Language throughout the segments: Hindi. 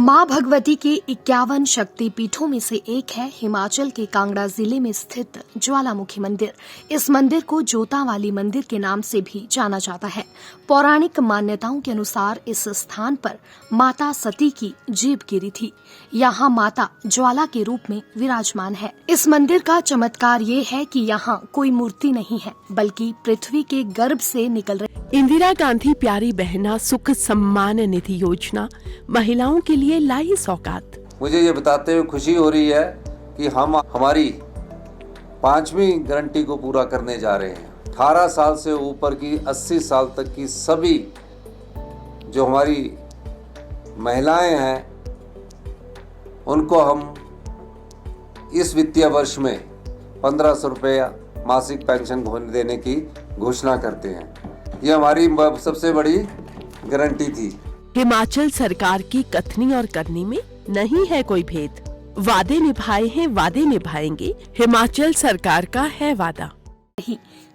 मां भगवती के 51 शक्ति पीठों में से एक है हिमाचल के कांगड़ा जिले में स्थित ज्वालामुखी मंदिर। इस मंदिर को जोता वाली मंदिर के नाम से भी जाना जाता है। पौराणिक मान्यताओं के अनुसार इस स्थान पर माता सती की जीभ गिरी थी। यहाँ माता ज्वाला के रूप में विराजमान है। इस मंदिर का चमत्कार ये है कि यहाँ कोई मूर्ति नहीं है, बल्कि पृथ्वी के गर्भ से निकल रही इंदिरा गांधी प्यारी बहना सुख सम्मान निधि योजना महिलाओं के लिए लाई सौगात। मुझे ये बताते हुए खुशी हो रही है कि हम हमारी 5वीं गारंटी को पूरा करने जा रहे हैं। 18 साल से ऊपर की 80 साल तक की सभी जो हमारी महिलाएं हैं उनको हम इस वित्तीय वर्ष में 1500 रुपया मासिक पेंशन देने की घोषणा करते हैं। ये हमारी सबसे बड़ी गारंटी थी। हिमाचल सरकार की कथनी और करनी में नहीं है कोई भेद। वादे निभाए हैं, वादे निभाएंगे, हिमाचल सरकार का है वादा।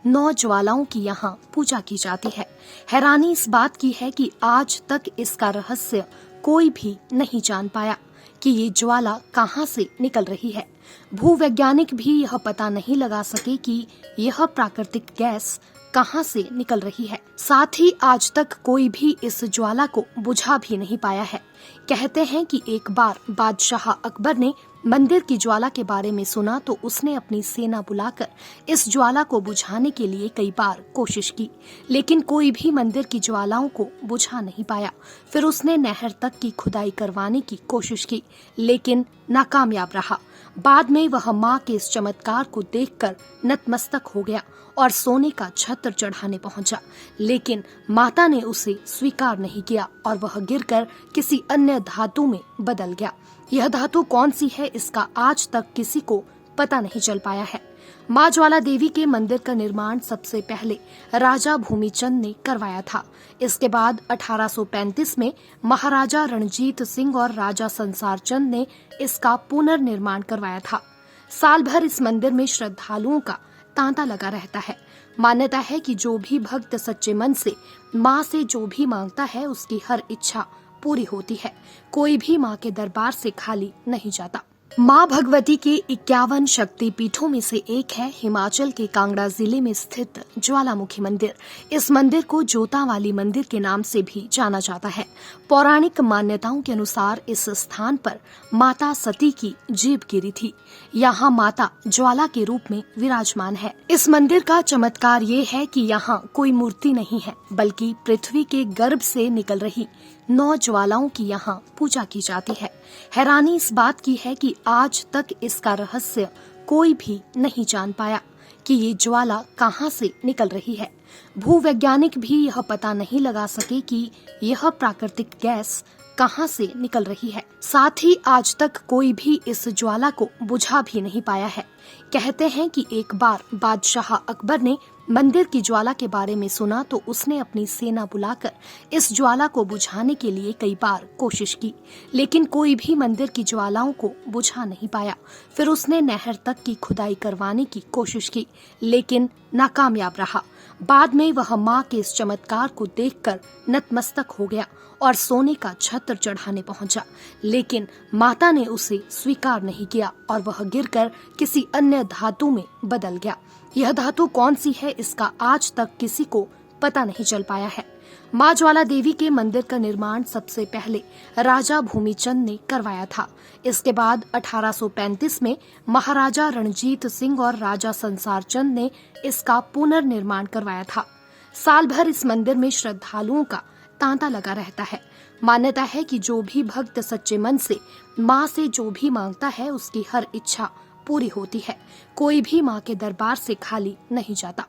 9 ज्वालाओं की यहाँ पूजा की जाती है। हैरानी इस बात की है कि आज तक इसका रहस्य कोई भी नहीं जान पाया कि ये ज्वाला कहाँ से निकल रही है। भूवैज्ञानिक भी यह पता नहीं लगा सके कि यह प्राकृतिक गैस कहाँ से निकल रही है। साथ ही आज तक कोई भी इस ज्वाला को बुझा भी नहीं पाया है। कहते हैं कि एक बार बादशाह अकबर ने मंदिर की ज्वाला के बारे में सुना तो उसने अपनी सेना बुलाकर इस ज्वाला को बुझाने के लिए कई बार कोशिश की, लेकिन कोई भी मंदिर की ज्वालाओं को बुझा नहीं पाया। फिर उसने नहर तक की खुदाई करवाने की कोशिश की, लेकिन नाकामयाब रहा। बाद में वह मां के इस चमत्कार को देखकर नतमस्तक हो गया और सोने का छत्र चढ़ाने पहुंचा, लेकिन माता ने उसे स्वीकार नहीं किया और वह गिरकर किसी अन्य धातु में बदल गया। यह धातु कौन सी है, इसका आज तक किसी को पता नहीं चल पाया है। मां ज्वाला देवी के मंदिर का निर्माण सबसे पहले राजा भूमिचंद ने करवाया था। इसके बाद 1835 में महाराजा रणजीत सिंह और राजा संसार चंद ने इसका पुनर्निर्माण करवाया था। साल भर इस मंदिर में श्रद्धालुओं का तांता लगा रहता है। मान्यता है कि जो भी भक्त सच्चे मन से मां से जो भी मांगता है उसकी हर इच्छा पूरी होती है। कोई भी मां के दरबार से खाली नहीं जाता। मां भगवती के 51 शक्ति पीठों में से एक है हिमाचल के कांगड़ा जिले में स्थित ज्वालामुखी मंदिर। इस मंदिर को जोता वाली मंदिर के नाम से भी जाना जाता है। पौराणिक मान्यताओं के अनुसार इस स्थान पर माता सती की जीभ गिरी थी। यहाँ माता ज्वाला के रूप में विराजमान है। इस मंदिर का चमत्कार ये है कि यहाँ कोई मूर्ति नहीं है, बल्कि पृथ्वी के गर्भ से निकल रही 9 ज्वालाओं की यहाँ पूजा की जाती है। हैरानी इस बात की है कि आज तक इसका रहस्य कोई भी नहीं जान पाया कि ये ज्वाला कहाँ से निकल रही है। भूवैज्ञानिक भी यह पता नहीं लगा सके कि यह प्राकृतिक गैस कहाँ से निकल रही है। साथ ही आज तक कोई भी इस ज्वाला को बुझा भी नहीं पाया है। कहते हैं कि एक बार बादशाह अकबर ने मंदिर की ज्वाला के बारे में सुना तो उसने अपनी सेना बुलाकर इस ज्वाला को बुझाने के लिए कई बार कोशिश की, लेकिन कोई भी मंदिर की ज्वालाओं को बुझा नहीं पाया। फिर उसने नहर तक की खुदाई करवाने की कोशिश की, लेकिन नाकामयाब रहा। बाद में वह मां के इस चमत्कार को देखकर नतमस्तक हो गया और सोने का छत्र चढ़ाने पहुंचा, लेकिन माता ने उसे स्वीकार नहीं किया और वह गिरकर किसी अन्य धातु में बदल गया। यह धातु कौन सी है, इसका आज तक किसी को पता नहीं चल पाया है। मां ज्वाला देवी के मंदिर का निर्माण सबसे पहले राजा भूमिचंद ने करवाया था। इसके बाद 1835 में महाराजा रणजीत सिंह और राजा संसार चंद ने इसका पुनर्निर्माण करवाया था। साल भर इस मंदिर में श्रद्धालुओं का तांता लगा रहता है। मान्यता है कि जो भी भक्त सच्चे मन से मां से जो भी मांगता है उसकी हर इच्छा पूरी होती है। कोई भी मां के दरबार से खाली नहीं जाता।